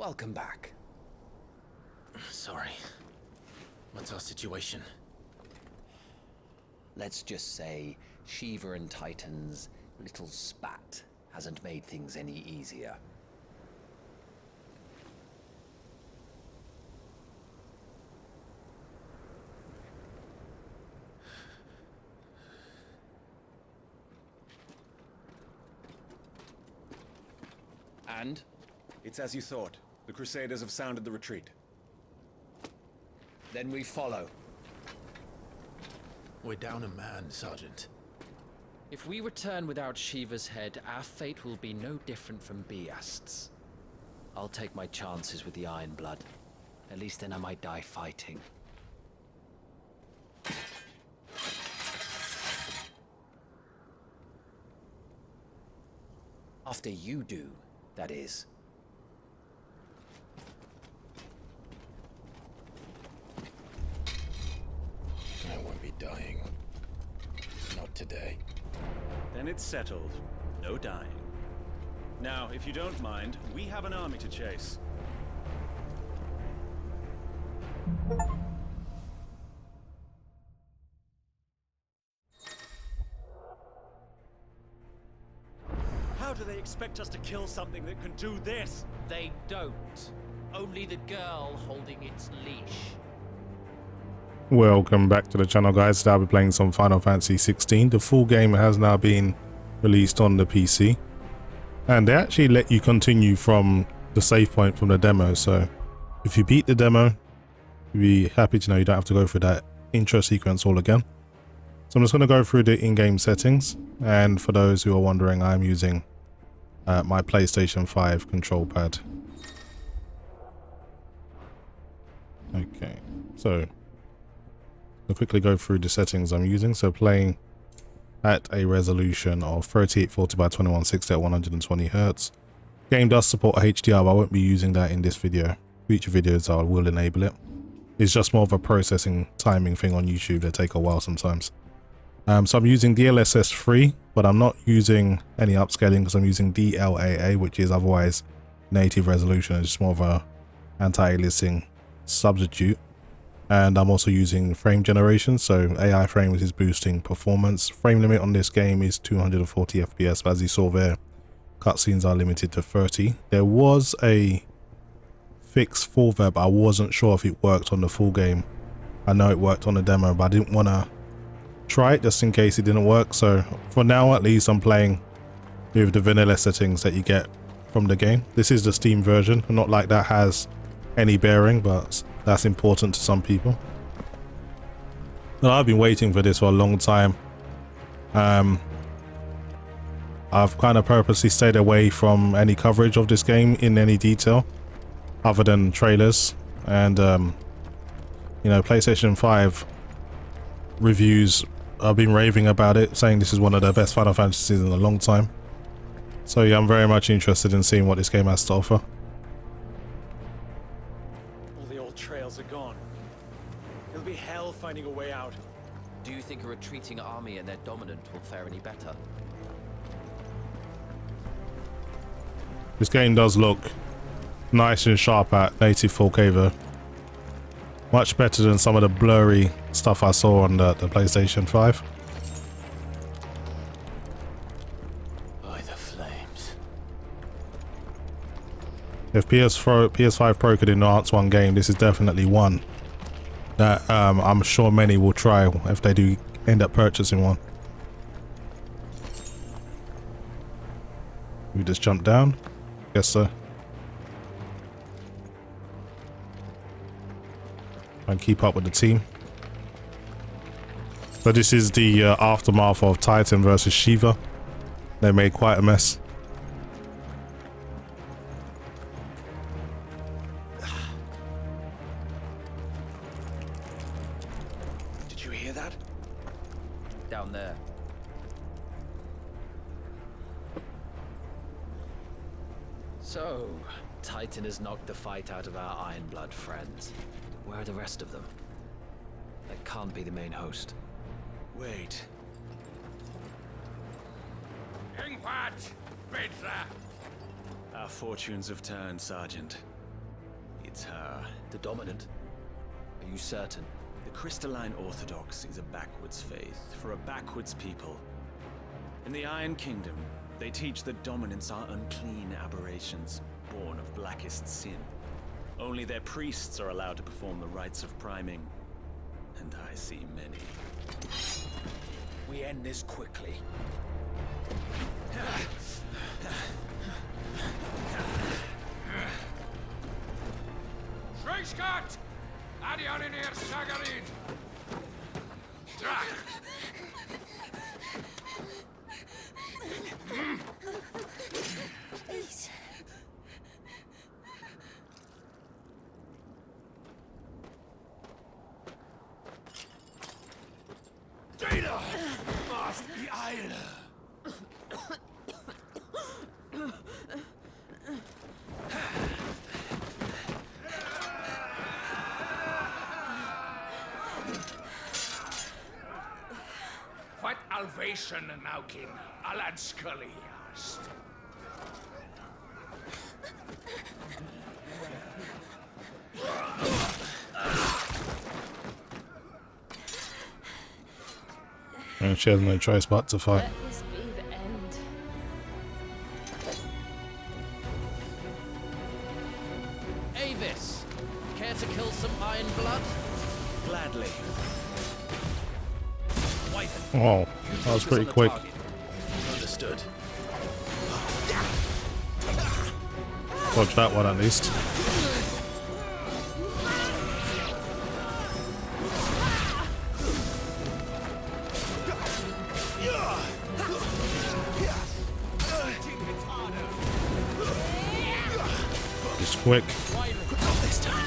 welcome back. Sorry. What's our situation? Let's just say Shiva and Titan's little spat hasn't made things any easier. And? It's as you thought. The Crusaders have sounded the retreat. Then we follow. We're down a man, Sergeant. If we return without Shiva's head, our fate will be no different from Beast's. I'll take my chances with the Iron Blood. At least then I might die fighting. After you do, that is. I won't be dying. Not today. Then it's settled. No dying. Now, if you don't mind, we have an army to chase. How do they expect us to kill something that can do this? They don't. Only the girl holding its leash. Welcome back to the channel, guys. Today I'll be playing some Final Fantasy XVI. The full game has now been released on the PC, and they actually let you continue from the save point from the demo. So if you beat the demo, you'll be happy to know you don't have to go through that intro sequence all again. So I'm just going to go through the in-game settings, and for those who are wondering, I'm using my PlayStation 5 control pad. Okay, so I'll quickly go through the settings I'm using. So playing at a resolution of 3840 by 2160 at 120 Hz. Game does support HDR, but I won't be using that in this video. Future videos I will enable it. It's just more of a processing timing thing on YouTube. They take a while sometimes. So I'm using DLSS 3, but I'm not using any upscaling because I'm using DLAA, which is otherwise native resolution. It's just more of a anti-aliasing substitute. And I'm also using frame generation, so AI frames is boosting performance. Frame limit on this game is 240 FPS, but as you saw there, cutscenes are limited to 30. There was a fix for that, but I wasn't sure if it worked on the full game. I know it worked on the demo, but I didn't want to try it just in case it didn't work. So for now, at least, I'm playing with the vanilla settings that you get from the game. This is the Steam version, not like that has any bearing, but that's important to some people. Well, I've been waiting for this for a long time. I've kind of purposely stayed away from any coverage of this game in any detail other than trailers, and you know, PlayStation 5 reviews have been raving about it, saying this is one of the best Final Fantasies in a long time. So yeah, I'm very much interested in seeing what this game has to offer. Trails are gone. It'll be hell finding a way out. Do you think a retreating army and their dominant will fare any better? This game does look nice and sharp at native 4K though. Much better than some of the blurry stuff I saw on the PlayStation 5. By the flames. If PS5 Pro could enhance one game, this is definitely one that I'm sure many will try if they do end up purchasing one. We just jump down? Guess so. And keep up with the team. So this is the aftermath of Titan versus Shiva. They made quite a mess. Did you hear that? Down there. So, Titan has knocked the fight out of our Iron Blood friends. Where are the rest of them? That can't be the main host. Wait. Our Our fortunes have turned, Sergeant. It's her. The dominant. Are you certain? The crystalline orthodox is a backwards faith for a backwards people. In the Iron Kingdom, they teach that dominants are unclean aberrations, born of blackest sin. Only their priests are allowed to perform the rites of priming, and I see many. We end this quickly. Schreischkat! Adioninir Sagarin! Please. Data! Must be Eile! What Alvation Naukin, Alad Scully asked. And she has no choice but to fight. Let this be the end. Avis! Care to kill some iron blood? Gladly. Oh, that was pretty quick. Understood. Dodge that one at least. Just quick. This time.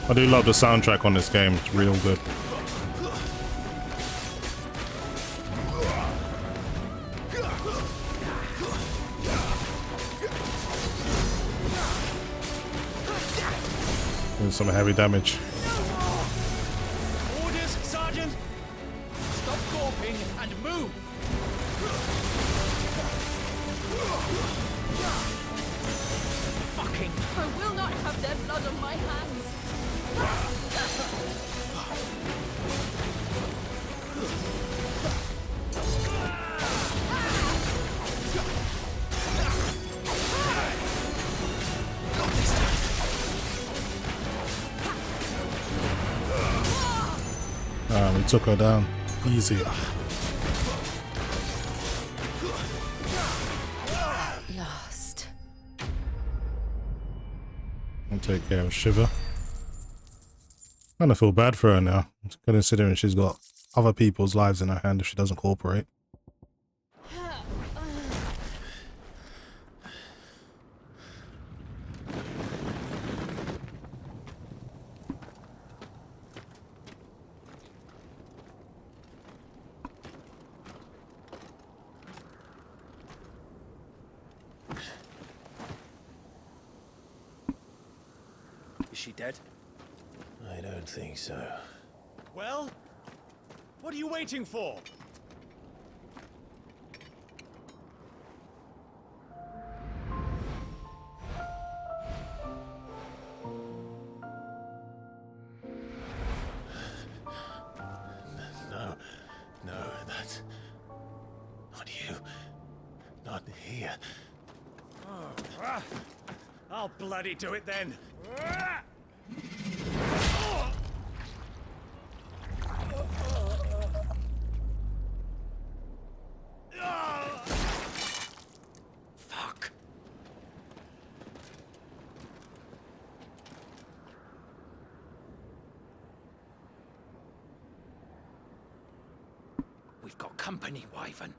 I do love the soundtrack on this game, it's real good. Doing some heavy damage. Orders, Sergeant! Stop gawping and move! Fucking I will not have their blood on my hands. We took her down. Easy. Lost. I'll take care of Shiva. Kind of feel bad for her now, considering she's got other people's lives in her hand if she doesn't cooperate. Is she dead? I don't think so. Well, what are you waiting for? No, that's not you. Not here. I'll bloody do it then. Fuck. We've got company, Wyvern.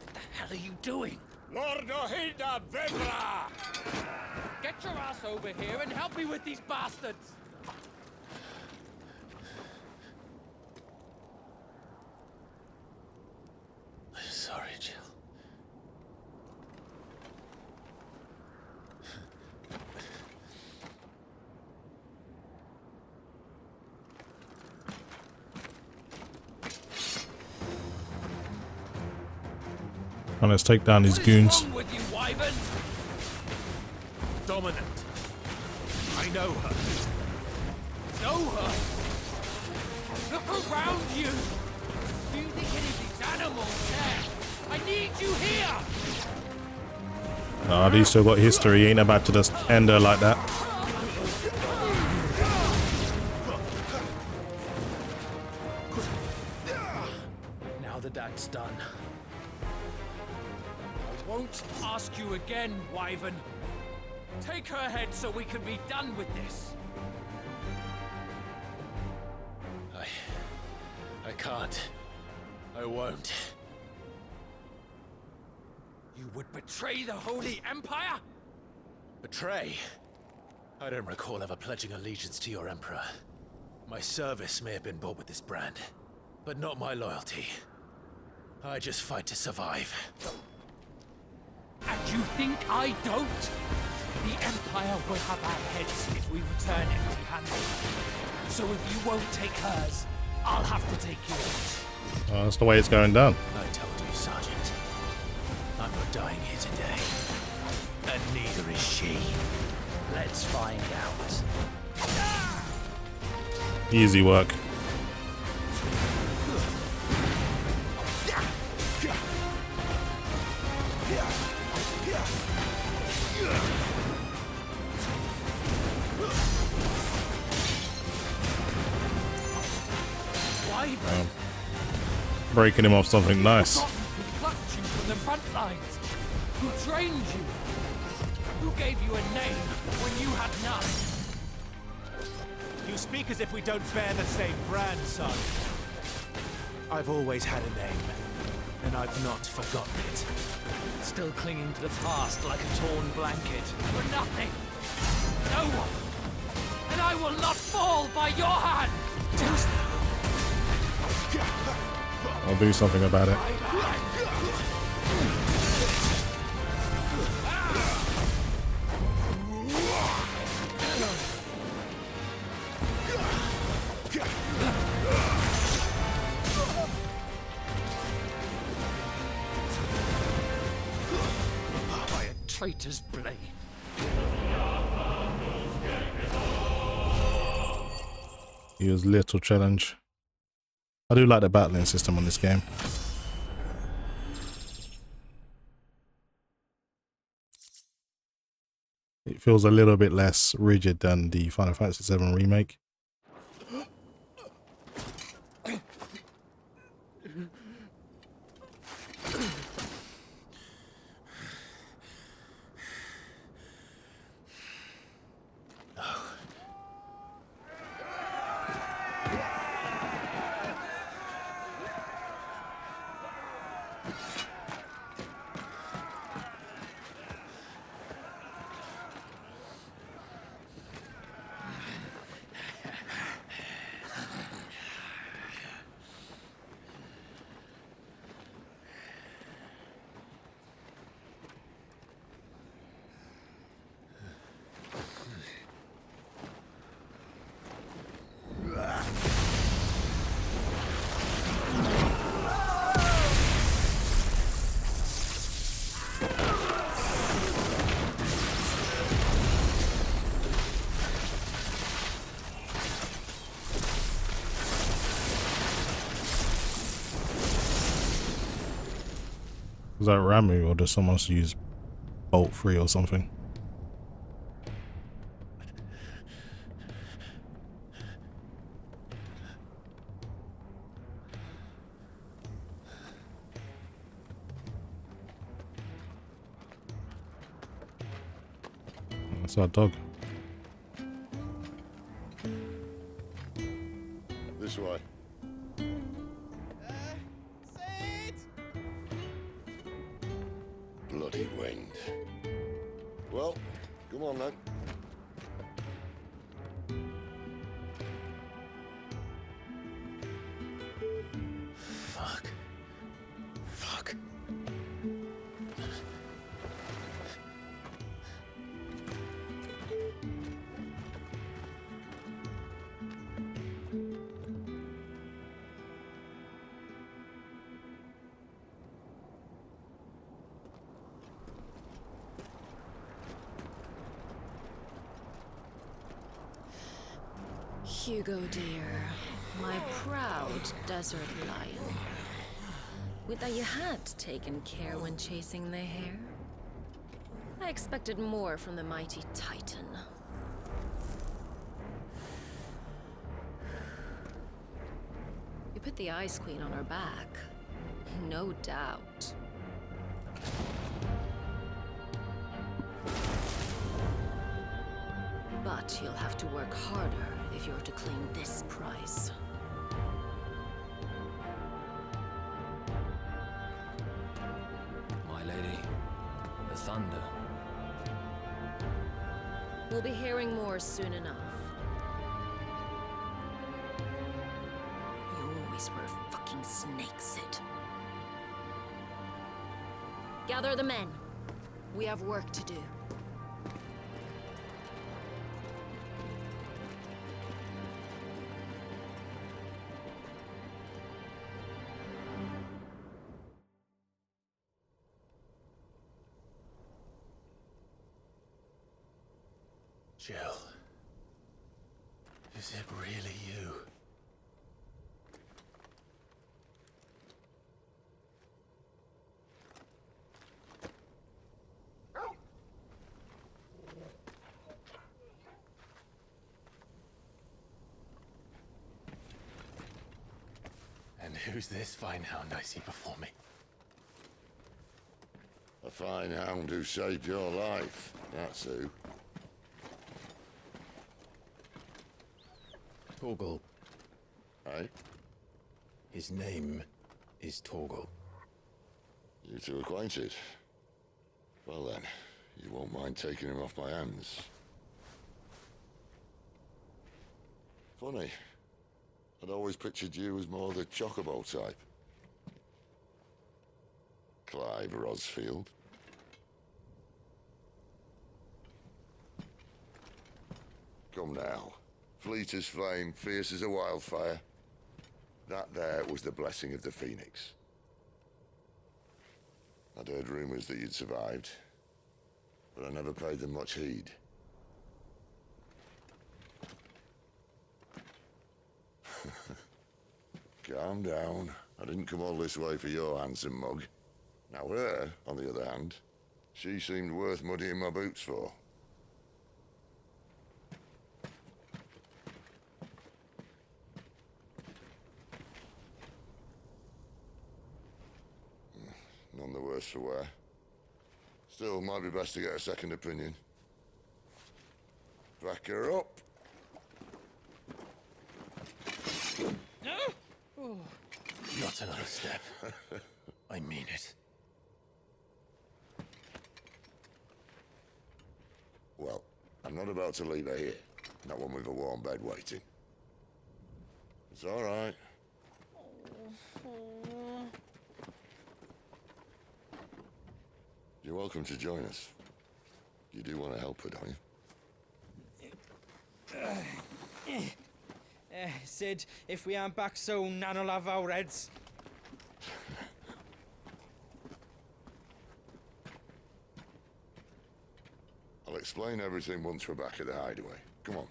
What the hell are you doing? Lord Ohilda Vebra! Get your ass over here and help me with these bastards! And let's take down these goons. What's wrong with you, Wyvern? Dominant. I know her. Know her? Look around you! Do you think any of these animals there? I need you here! Nah, these still got history. Ain't about to just end her like that. Now that that's done, I won't ask you again, Wyvern. Take her head so we can be done with this. I can't. I won't. You would betray the Holy Empire? Betray? I don't recall ever pledging allegiance to your Emperor. My service may have been bought with this brand, but not my loyalty. I just fight to survive. And you think I don't? The Empire will have our heads if we return empty-handed. So if you won't take hers, I'll have to take yours. That's the way it's going down. I told you, Sergeant. I'm not dying here today. And neither is she. let's find out. Easy work. Breaking him off something nice. Who plucked you from the front lines? Who trained you? Who gave you a name when you had none? You speak as if we don't bear the same brand, son. I've always had a name, and I've not forgotten it. Still clinging to the past like a torn blanket. For nothing. No one. And I will not fall by your hand. I'll do something about it. By a traitor's blade. Use little challenge. I do like the battling system on this game. It feels a little bit less rigid than the Final Fantasy VII remake. Is that Ramu, or does someone use Bolt 3 or something? That's our dog. This way. Bloody wind. Well, come on then. Fuck. Fuck. Hugo, dear. My proud desert lion. Would that you had taken care when chasing the hare? I expected more from the mighty Titan. You put the Ice Queen on her back. No doubt. But you'll have to work harder if you're to claim this prize. My lady, the thunder. We'll be hearing more soon enough. You always were a fucking snake, Sid. Gather the men. We have work to do. Jill. Is it really you? And who's this fine hound I see before me? A fine hound who saved your life, that's who. Torgal. Eh? His name is Torgal. You two acquainted? Well then, you won't mind taking him off my hands. Funny. I'd always pictured you as more the chocobo type. Clive Rosfield. Come now. Fleet as flame, fierce as a wildfire. That there was the blessing of the Phoenix. I'd heard rumors that you'd survived, but I never paid them much heed. Calm down. I didn't come all this way for your handsome mug. Now her, on the other hand, she seemed worth muddying my boots for. None the worse for wear. Still, might be best to get a second opinion. Back her up. Not another step. I mean it. Well, I'm not about to leave her here. Not one with a warm bed waiting. It's all right. You're welcome to join us. You do want to help her, don't you? Sid, if we aren't back soon, Nan'll have our heads. I'll explain everything once we're back at the hideaway. Come on.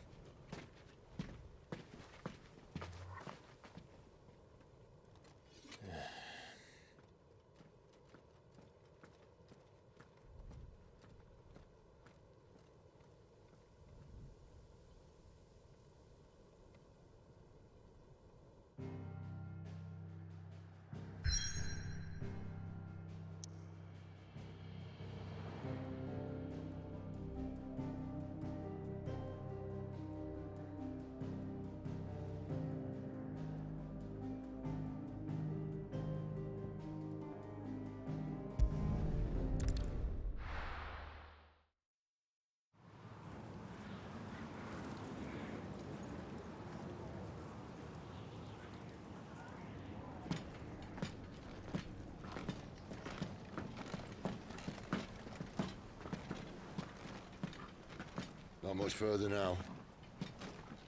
Not much further now.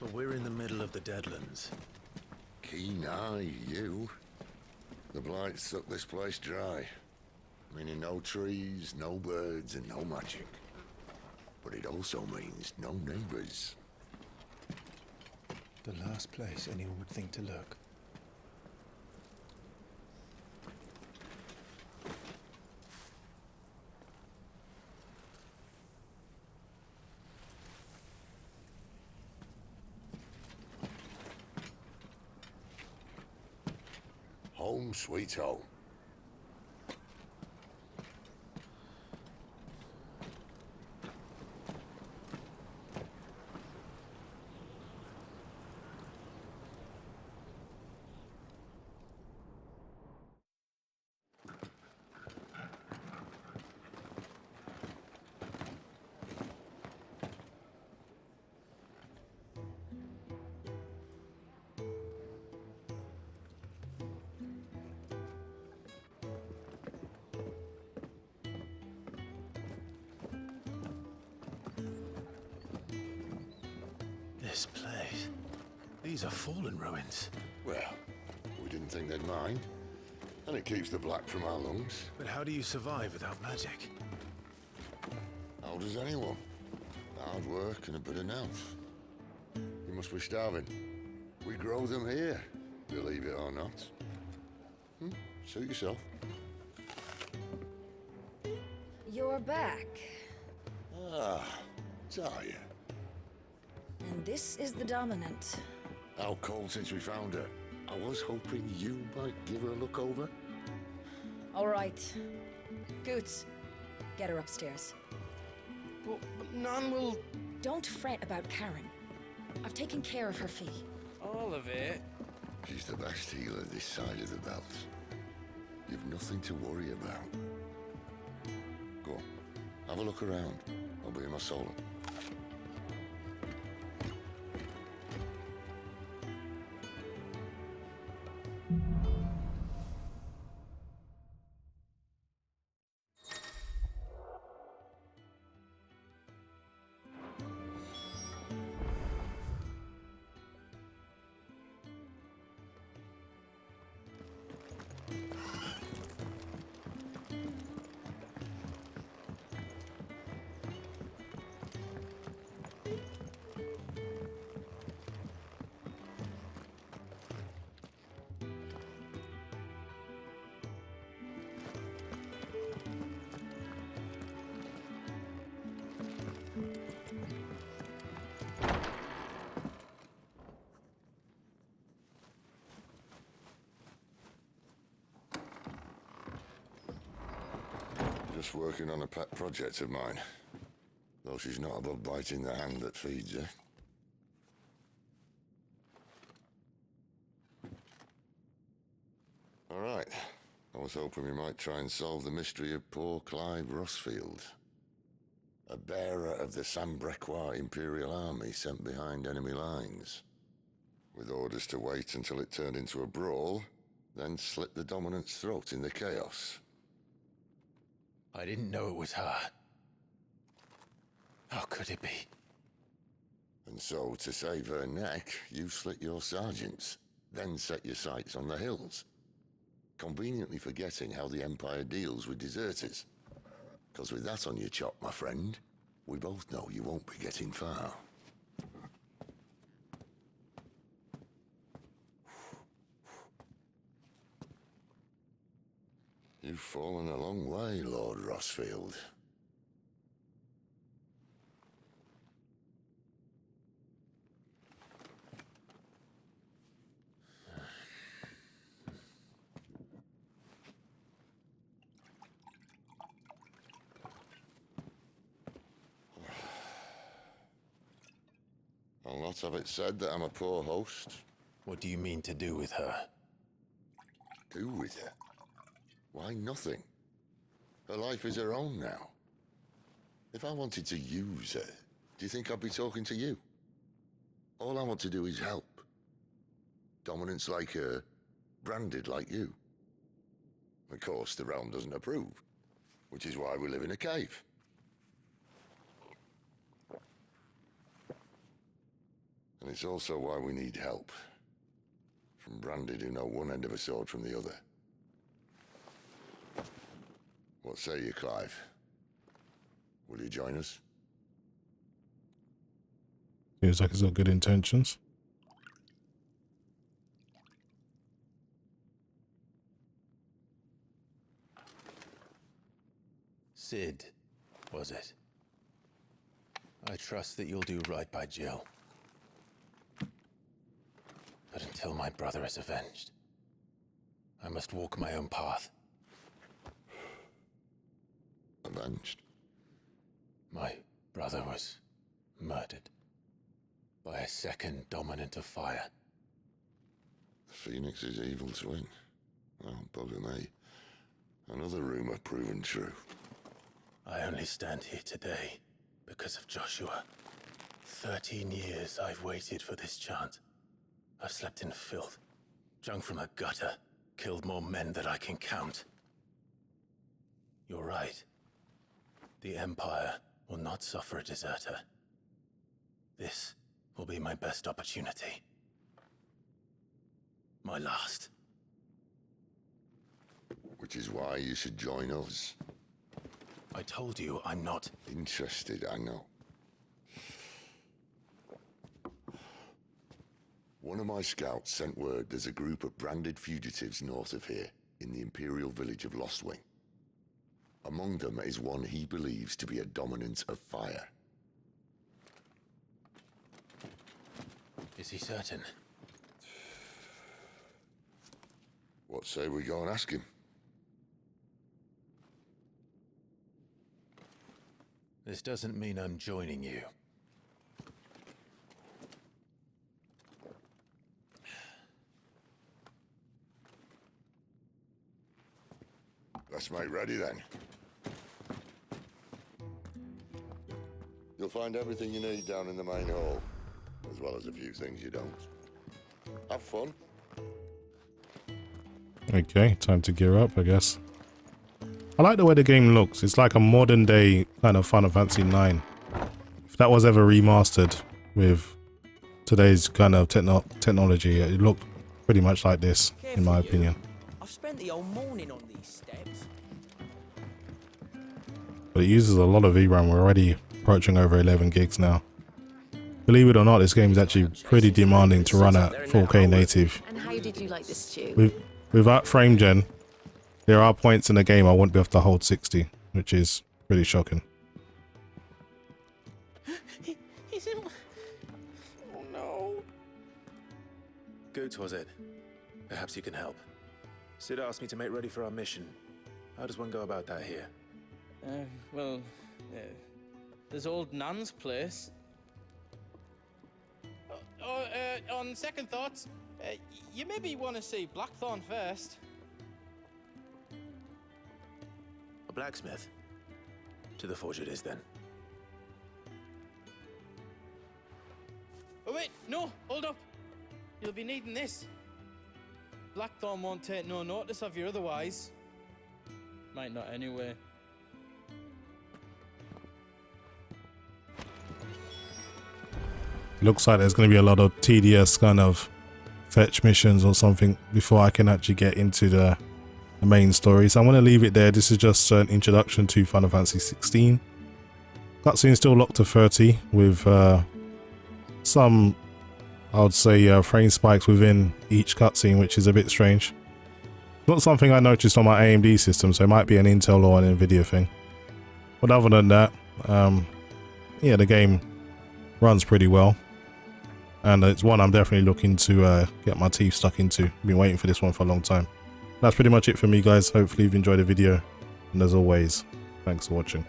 But we're in the middle of the Deadlands. Keen eye, you. The blight sucked this place dry. Meaning no trees, no birds, and no magic. But it also means no neighbors. The last place anyone would think to look. Home sweet home. This place. These are fallen ruins. Well, we didn't think they'd mind. And it keeps the black from our lungs. But how do you survive without magic? How does anyone? Hard work and a bit of nous. You must be starving. We grow them here, believe it or not. Suit yourself. You're back. Ah, Talia. And this is the Dominant. How cold since we found her. I was hoping you might give her a look over. All right. Goots, get her upstairs. Well, none will... Don't fret about Karen. I've taken care of her fee. All of it? She's the best healer this side of the belt. You've nothing to worry about. Go on, have a look around. I'll be in my solo. Just working on a pet project of mine. Though she's not above biting the hand that feeds her. All right. I was hoping we might try and solve the mystery of poor Clive Rossfield. A bearer of the Sambrequois Imperial Army sent behind enemy lines. With orders to wait until it turned into a brawl, then slit the Dominant's throat in the chaos. I didn't know it was her. How could it be? And so, to save her neck, you slit your sergeants, then set your sights on the hills. Conveniently forgetting how the Empire deals with deserters. Because with that on your chop, my friend, we both know you won't be getting far. You've fallen a long way, Lord Rossfield. I'll not have it said that I'm a poor host. What do you mean to do with her? Do with her? Why, nothing. Her life is her own now. If I wanted to use her, do you think I'd be talking to you? All I want to do is help. Dominants like her, branded like you. Of course, the realm doesn't approve, which is why we live in a cave. And it's also why we need help. From branded who know one end of a sword from the other. What say you, Clive? Will you join us? Seems like he's got good intentions. Sid, was it? I trust that you'll do right by Jill. But until my brother is avenged, I must walk my own path. Avenged? My brother was murdered by a second dominant of fire. Phoenix's evil twin. Oh, bugger me. Another rumor proven true. I only stand here today because of Joshua. 13 years I've waited for this chance. I've slept in filth, drunk from a gutter, killed more men than I can count. You're right. The Empire will not suffer a deserter. This will be my best opportunity. My last. Which is why you should join us. I told you I'm not interested, I know. One of my scouts sent word there's a group of branded fugitives north of here, in the Imperial village of Lostwing. Among them is one he believes to be a dominant of fire. Is he certain? What say we go and ask him? This doesn't mean I'm joining you. Let's make ready then. You'll find everything you need down in the main hall, as well as a few things you don't. Have fun. Okay, time to gear up, I guess. I like the way the game looks. It's like a modern day kind of Final Fantasy IX. If that was ever remastered with today's kind of technology, it looked pretty much like this, in my opinion. I've spent the whole morning on these steps. But it uses a lot of VRAM. We're already approaching over 11 gigs now. Believe it or not, this game is actually pretty demanding to run at 4K native. And how did you like the stew? Without frame gen, there are points in the game I won't be able to hold 60, which is pretty shocking. He's in... Oh no. Goots, was it? Perhaps you can help. Sid asked me to make ready for our mission. How does one go about that here? Well, there's old Nan's place. On second thoughts, you maybe want to see Blackthorn first. A blacksmith? To the forge it is then. Oh wait, no, hold up. You'll be needing this. Blackthorn won't take no notice of you otherwise. Might not anyway. Looks like there's going to be a lot of tedious kind of fetch missions or something before I can actually get into the main story. So I'm going to leave it there. This is just an introduction to Final Fantasy XVI. Cutscene still locked to 30 with some, I would say, frame spikes within each cutscene, which is a bit strange. Not something I noticed on my AMD system, so it might be an Intel or an NVIDIA thing. But other than that, yeah, the game runs pretty well. And it's one I'm definitely looking to get my teeth stuck into. Been waiting for this one for a long time. That's pretty much it for me, guys. Hopefully you've enjoyed the video. And as always, thanks for watching.